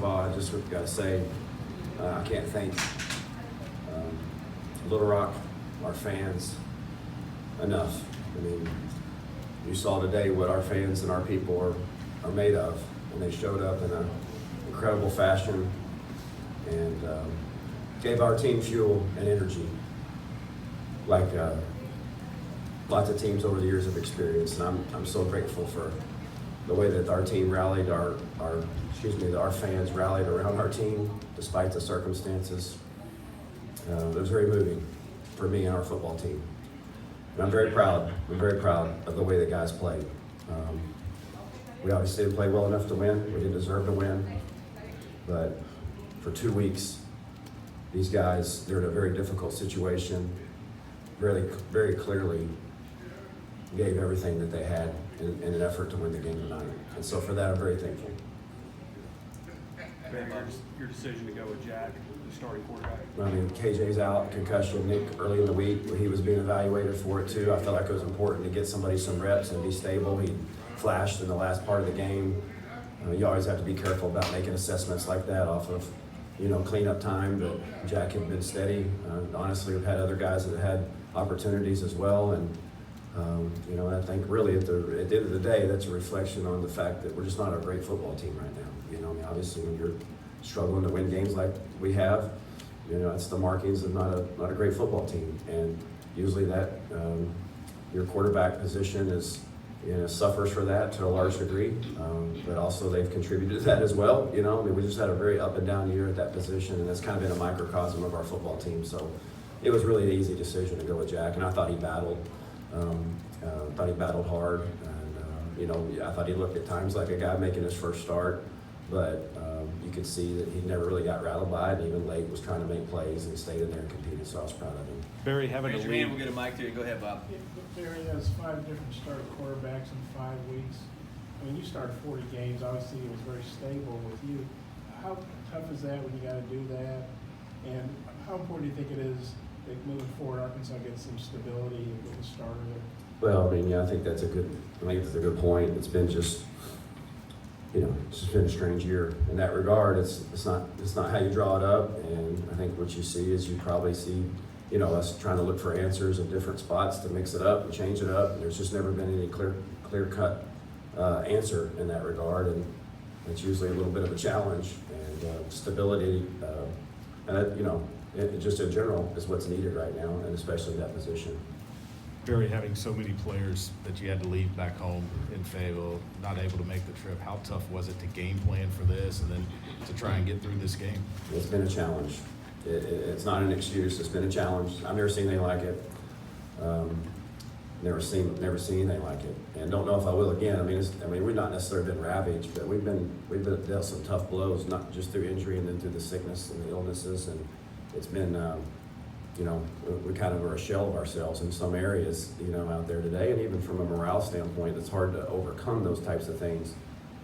all, I just got to say, I can't thank Little Rock, our fans, enough. I mean, you saw today what our fans and our people are made of, and they showed up in an incredible fashion and gave our team fuel and energy like lots of teams over the years have experienced. And I'm so grateful for the way that our team rallied, our fans rallied around our team despite the circumstances. It was very moving for me and our football team. And I'm very proud of the way the guys played. We obviously didn't play well enough to win. We didn't deserve to win. But for 2 weeks, these guys, they're in a very difficult situation, very clearly gave everything that they had in an effort to win the game tonight. And so for that, I'm very thankful. Barry, your decision to go with Jack, the starting quarterback? I mean, KJ's out, concussion. Nick, early in the week, he was being evaluated for it too. I felt like it was important to get somebody some reps and be stable. He flashed in the last part of the game. You always have to be careful about making assessments like that off of, cleanup time, but Jack had been steady. Honestly, we've had other guys that had opportunities as well, and I think really at the end of the day, that's a reflection on the fact that we're just not a great football team right now. Obviously when you're struggling to win games like we have, it's the markings of not a great football team, and usually that your quarterback position is suffers for that to a large degree, but also they've contributed to that as well. We just had a very up and down year at that position, and it's kind of been a microcosm of our football team. So it was really an easy decision to go with Jack, and I thought he battled. Hard, and I thought he looked at times like a guy making his first start, but you could see that he never really got rattled by it, and even late was trying to make plays and stayed in there and competed, so I was proud of him. Barry, having Raise to your hand, lead. we'll get a mic to you. Go ahead, Bob. Barry has 5 different starting quarterbacks in 5 weeks. I mean, you started 40 games. Obviously, it was very stable with you. How tough is that when you got to do that? And how important do you think it is that moving forward, Arkansas gets some stability with the starter there? Well, I think that's a good point. It's been it's just been a strange year in that regard. It's not how you draw it up, and I think what you see is you probably see, us trying to look for answers in different spots to mix it up and change it up. And there's just never been any clear cut answer in that regard, and it's usually a little bit of a challenge. And stability, and that, it just in general is what's needed right now, and especially that position. Barry, having so many players that you had to leave back home in Fayetteville, not able to make the trip, how tough was it to game plan for this and then to try and get through this game? It's been a challenge. It's not an excuse. It's been a challenge. I've never seen anything like it. Never seen anything like it, and don't know if I will again. We've not necessarily been ravaged, but we've dealt some tough blows, not just through injury and then through the sickness and the illnesses, and it's been. We kind of are a shell of ourselves in some areas, out there today. And even from a morale standpoint, it's hard to overcome those types of things.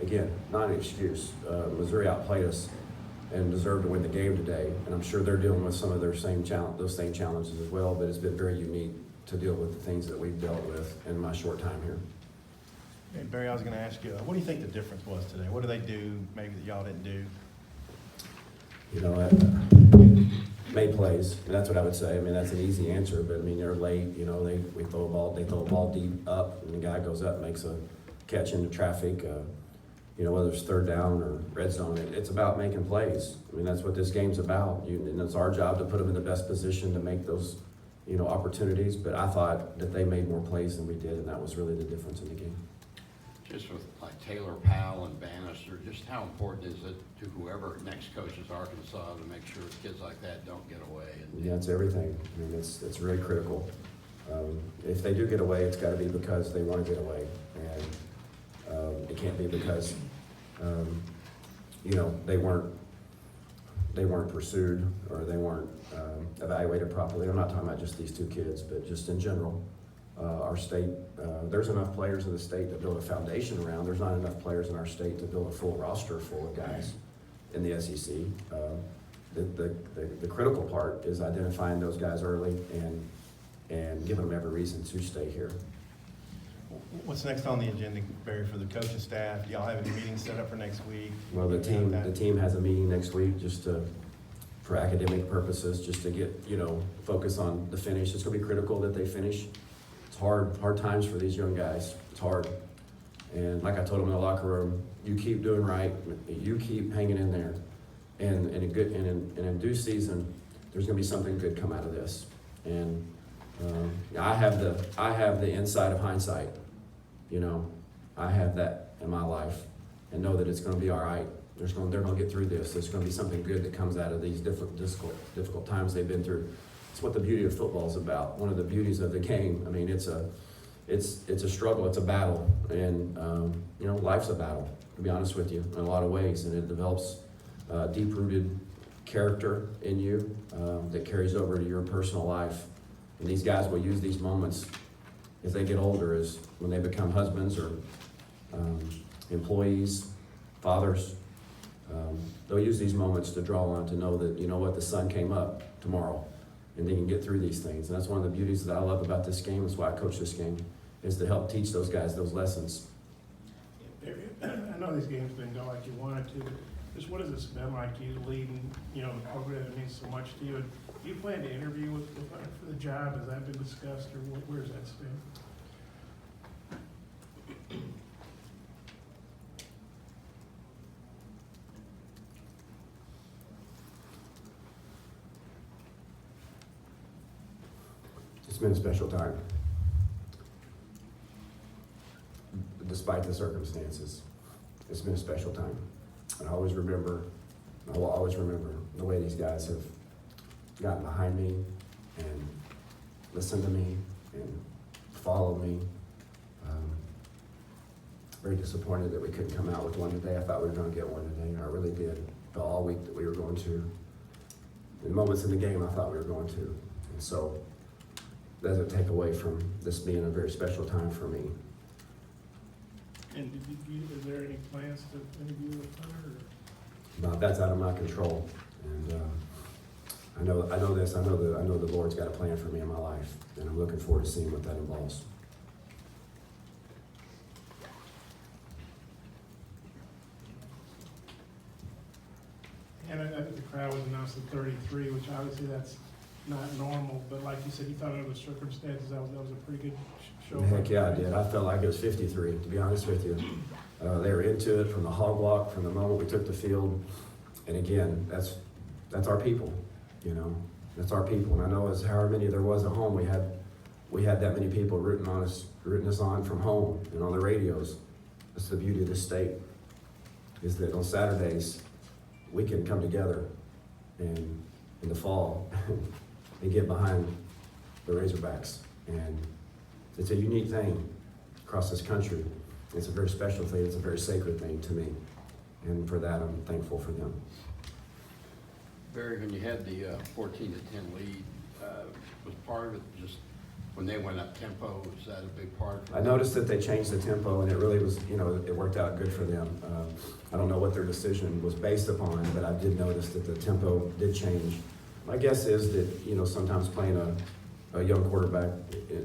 Again, not an excuse. Missouri outplayed us and deserved to win the game today. And I'm sure those same challenges as well, but it's been very unique to deal with the things that we've dealt with in my short time here. Hey, Barry, I was going to ask you, what do you think the difference was today? What did they do maybe that y'all didn't do? Made plays, and that's what I would say. That's an easy answer, but they're late. They throw a ball deep up, and the guy goes up and makes a catch into traffic. Whether it's third down or red zone, it's about making plays. That's what this game's about. And it's our job to put them in the best position to make those, opportunities. But I thought that they made more plays than we did, and that was really the difference in the game. Just with like Taylor Powell and Bannister, just how important is it to whoever next coaches Arkansas to make sure kids like that don't get away? Yeah, it's everything. It's very critical. If they do get away, it's got to be because they want to get away, and it can't be because they weren't pursued or they weren't evaluated properly. I'm not talking about just these 2 kids, but just in general. Our state, there's enough players in the state to build a foundation around. There's not enough players in our state to build a full roster full of guys in the SEC. The critical part is identifying those guys early and giving them every reason to stay here. What's next on the agenda, Barry, for the coaching staff? Do y'all have any meetings set up for next week? Well, the team has a meeting next week just for academic purposes, just to get, focus on the finish. It's gonna be critical that they finish. It's hard times for these young guys. It's hard. And like I told them in the locker room, you keep doing right, you keep hanging in there. And in due season, there's gonna be something good come out of this. And I have the insight of hindsight. I have that in my life, and know that it's gonna be all right. They're gonna get through this. There's gonna be something good that comes out of these difficult times they've been through. It's what the beauty of football is about. One of the beauties of the game. I mean, it's a struggle. It's a battle, and life's a battle. To be honest with you, in a lot of ways, and it develops deep-rooted character in you that carries over to your personal life. And these guys will use these moments as they get older, as when they become husbands or employees, fathers. They'll use these moments to draw on, to know that, the sun came up tomorrow, and they can get through these things. And that's one of the beauties that I love about this game. That's why I coach this game, is to help teach those guys those lessons. I know these games didn't go like you wanted to, but just what has it been like, you leading, the program that means so much to you? And do you plan to interview for the job? Has that been discussed, or where does that stand? It's been a special time, despite the circumstances. It's been a special time. And I will always remember the way these guys have gotten behind me and listened to me and followed me. Very disappointed that we couldn't come out with one today. I thought we were going to get one today. I really did. Felt all week that we were going to. In moments in the game, I thought we were going to. And so, doesn't take away from this being a very special time for me. And is there any plans to interview with her? But that's out of my control. And I know this. I know the Lord's got a plan for me in my life, and I'm looking forward to seeing what that involves. And I think the crowd was announced at 33, which obviously that's not normal, but like you said, you thought under the circumstances that was a pretty good show. Heck yeah, I did. I felt like it was 53, to be honest with you. They were into it from the hog walk, from the moment we took the field. And again, that's our people, That's our people. And I know as however many there was at home, we had that many people rooting us on from home and on the radios. That's the beauty of this state, is that on Saturdays, we can come together and in the fall and get behind the Razorbacks. And it's a unique thing across this country. It's a very special thing. It's a very sacred thing to me. And for that, I'm thankful for them. Barry, when you had the 14-10 lead, was part of it just when they went up tempo, was that a big part? I noticed that they changed the tempo, and it really was, it worked out good for them. I don't know what their decision was based upon, but I did notice that the tempo did change. My guess is that, sometimes playing a young quarterback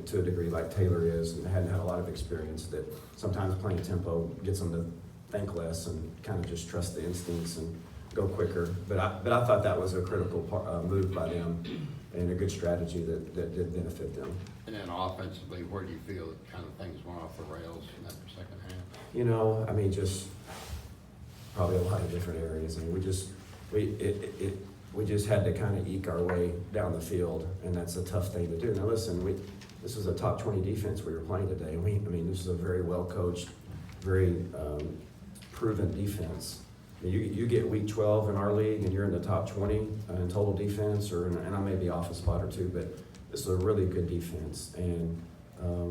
to a degree like Taylor is, and hadn't had a lot of experience, that sometimes playing tempo gets them to think less and kind of just trust the instincts and go quicker. But I thought that was a critical move by them and a good strategy that did benefit them. And then offensively, where do you feel that kind of things went off the rails in that second half? Just probably a lot of different areas. We just had to kind of eke our way down the field, and that's a tough thing to do. Now listen, this is a top 20 defense we were playing today. This is a very well-coached, very proven defense. You get week 12 in our league, and you're in the top 20 in total defense, and I may be off a spot or two, but this is a really good defense. And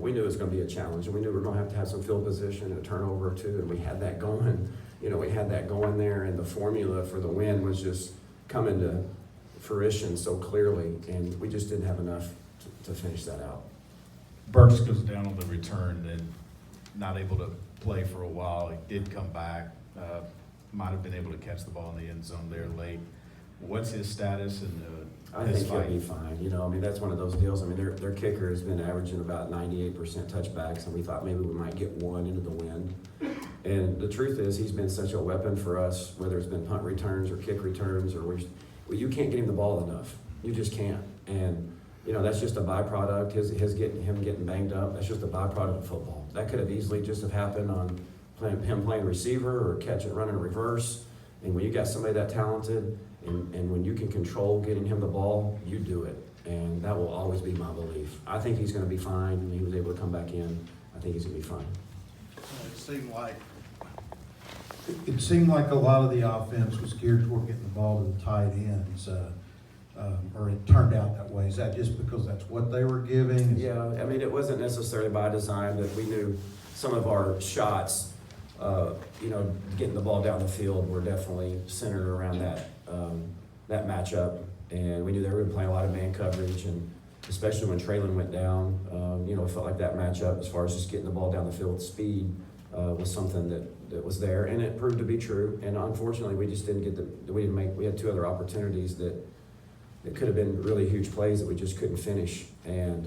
we knew it was going to be a challenge, and we knew we were going to have some field position and a turnover or two, and we had that going. We had that going there, and the formula for the win was just coming to fruition so clearly, and we just didn't have enough to finish that out. Burks goes down on the return and not able to play for a while. He did come back, might have been able to catch the ball in the end zone there late. What's his status and I his think he'll fight? be fine. You know, I mean, that's one of those deals. I mean, their kicker has been averaging about 98% touchbacks, and we thought maybe we might get one into the wind. And the truth is, he's been such a weapon for us, whether it's been punt returns or kick returns, or you can't get him the ball enough. You just can't. And you know, that's just a byproduct. Him getting banged up. That's just a byproduct of football. That could have easily just have happened on him playing receiver or running a reverse. And when you got somebody that talented, and when you can control getting him the ball, you do it. And that will always be my belief. I think he's going to be fine. And he was able to come back in. I think he's going to be fine. It seemed like a lot of the offense was geared toward getting the ball to the tight ends, or it turned out that way. Is that just because that's what they were giving? Yeah, I mean, it wasn't necessarily by design that we knew some of our shots, you know, getting the ball down the field were definitely centered around that matchup. And we knew they were playing a lot of man coverage, and especially when Traylon went down, you know, it felt like that matchup as far as just getting the ball down the field with speed was something that was there, and it proved to be true. And unfortunately, we just didn't get we had two other opportunities that could have been really huge plays that we just couldn't finish. And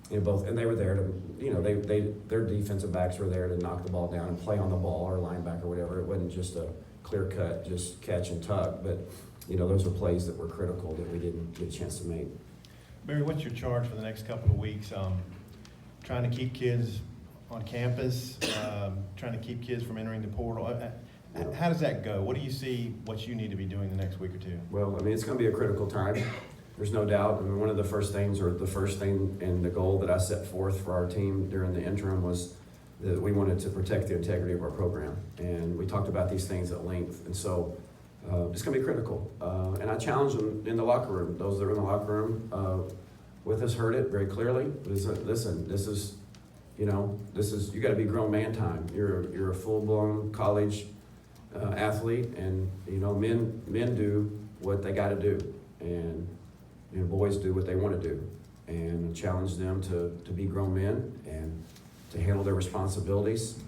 you know, and they were there to, you know, their defensive backs were there to knock the ball down and play on the ball, or linebacker, whatever. It wasn't just a clear cut, just catch and tuck. But you know, those were plays that were critical that we didn't get a chance to make. Barry, what's your charge for the next couple of weeks? Trying to keep kids on campus, trying to keep kids from entering the portal. How does that go? What do you see what you need to be doing the next week or two? Well, I mean, it's going to be a critical time. There's no doubt. I mean, one of the first things, or the first thing and the goal that I set forth for our team during the interim was that we wanted to protect the integrity of our program. And we talked about these things at length. And so it's going to be critical. And I challenged them in the locker room. Those that are in the locker room with us heard it very clearly. Listen, this is, you got to be grown man time. You're a full-blown college athlete, and you know, men do what they got to do, and you know, boys do what they want to do. And challenge them to be grown men and to handle their responsibilities.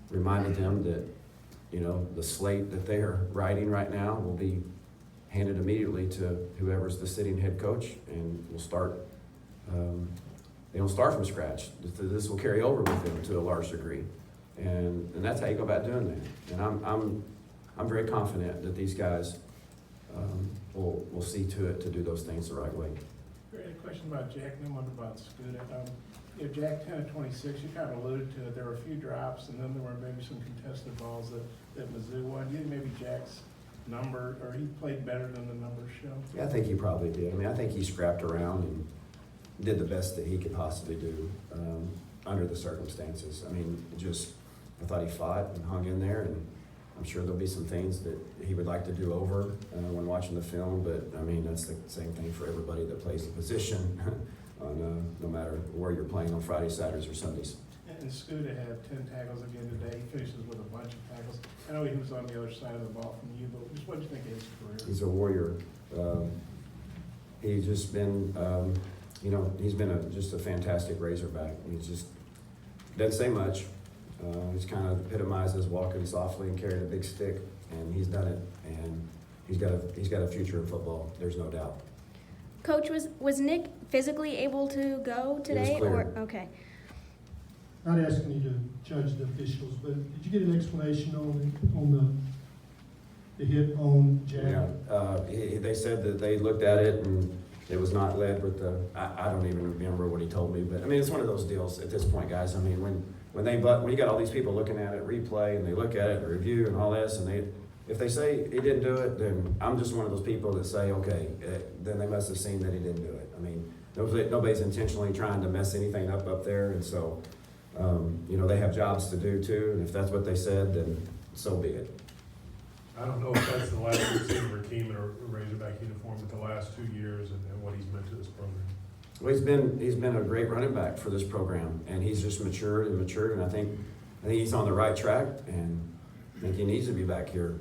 Reminded them that, you know, the slate that they are writing right now will be handed immediately to whoever's the sitting head coach, and we'll start. They don't start from scratch. This will carry over with them to a large degree, and that's how you go about doing that. And I'm very confident that these guys will see to it to do those things the right way. A question about Jack, and then one about Scuda. You know, Jack 10 of 26, you kind of alluded to it. There were a few drops, and then there were maybe some contested balls that Mizzou won. Do you think maybe Jack's number, or he played better than the numbers show? Yeah, I think he probably did. I mean, I think he scrapped around and did the best that he could possibly do under the circumstances. I mean, I thought he fought and hung in there, and I'm sure there'll be some things that he would like to do over when watching the film, but I mean, that's the same thing for everybody that plays the position, no matter where you're playing on Fridays, Saturdays, or Sundays. And Scuda had 10 tackles again today. He finishes with a bunch of tackles. I know he was on the other side of the ball from you, but just what do you think of his career? He's a warrior. He's just been, he's been just a fantastic Razorback. He's just doesn't say much. He's kind of epitomizes walking softly and carrying a big stick, and he's done it. And he's got a future in football. There's no doubt. Coach, was Nick physically able to go today? clear. Okay. Not asking you to judge the officials, but did you get an explanation on the hit on Jack? Yeah, they said that they looked at it and it was not led with I don't even remember what he told me, but I mean, it's one of those deals at this point, guys. I mean, when you got all these people looking at it, replay, and they look at it, and review, and all this, and if they say he didn't do it, then I'm just one of those people that say, okay, then they must have seen that he didn't do it. I mean, nobody's intentionally trying to mess anything up there, and so, they have jobs to do too, and if that's what they said, then so be it. I don't know if that's the last we've seen Rakeem in a Razorback uniform in the last 2 years and what he's meant to this program. Well, he's been a great running back for this program, and he's just matured, and I think he's on the right track, and I think he needs to be back here,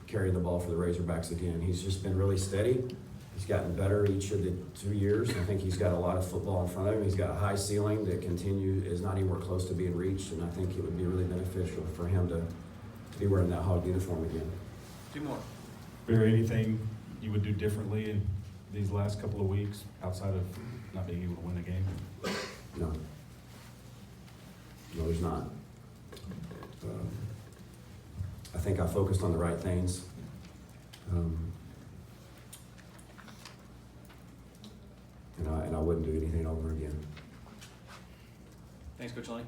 carrying the ball for the Razorbacks again. He's just been really steady. He's gotten better each of the 2 years. I think he's got a lot of football in front of him. He's got a high ceiling that is not anywhere close to being reached, and I think it would be really beneficial for him to be wearing that Hog uniform again. Two more. Barry, anything you would do differently in these last couple of weeks outside of not being able to win a game? No. No, there's not. I think I focused on the right things. And I wouldn't do anything over again. Thanks, Coach Lunney.